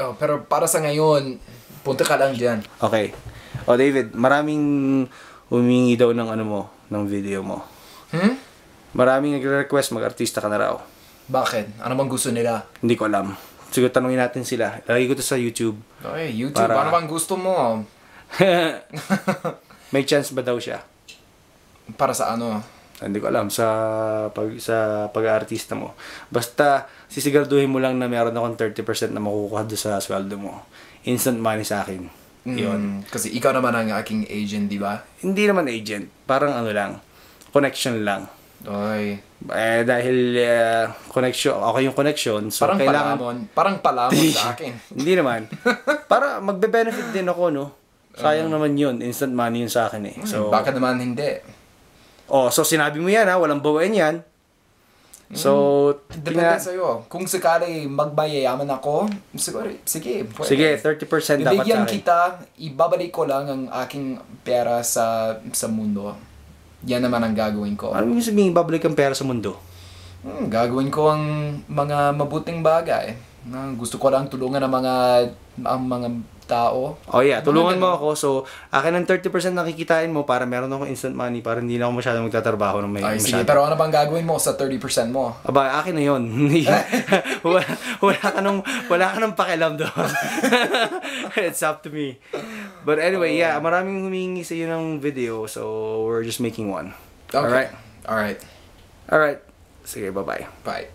Oh, pero para sa ngayon, punta ka lang dyan. Okay. O David, maraming humingi daw ng ano mo, ng video mo. Maraming nagre-request mag-artista ka na raw. Bakit? Ano bang gusto nila? Hindi ko alam. Siguro tanungin natin sila. Lagay ko to sa YouTube. Okay, YouTube. Ano bang gusto mo? May chance ba daw siya? Para sa ano? Hindi ko alam sa pag-aartista mo. Basta sisiguraduhin mo lang na meron akong 30% na makukuha doon sa sweldo mo. Instant money sa akin. Yun. Kasi ikaw naman ang aking agent, di ba? Hindi naman agent. Parang ano lang. Connection lang. Oy. Dahil connection, ako yung connection. So Parang kailangan... Parang palamon sa akin. Hindi naman. Para magbe-benefit din ako, no? Sayang naman yun. Instant money yun sa akin eh. So, Baka naman hindi. so sinabi mo yan ha. Walang bawain yan. So, Depende sa'yo. Kung sakali magbayayaman ako, siguro, sige. Pwede. Sige, 30% dapat sa Bibigyan akin. kita, ibabalik ko lang ang aking pera sa mundo. Yan naman ang gagawin ko. Ano yung sabihin, babalik ang pera sa mundo? Gagawin ko ang mga mabuting bagay. Gusto ko lang tulungan ang mga tao. Oh yeah, tulungan mo ako. So, akin ang 30% nakikitain mo para meron akong instant money para hindi na ako masyadong magtatrabaho ng may Ay, sige, masyado. pero ano bang gagawin mo sa 30% mo? Aba, akin na yun. wala ka nang pakialam doon. It's up to me. But anyway, yeah, maraming humingi sa iyo ng video. So, we're just making one. Okay. Alright? Alright. Alright. Sige, bye-bye. Bye.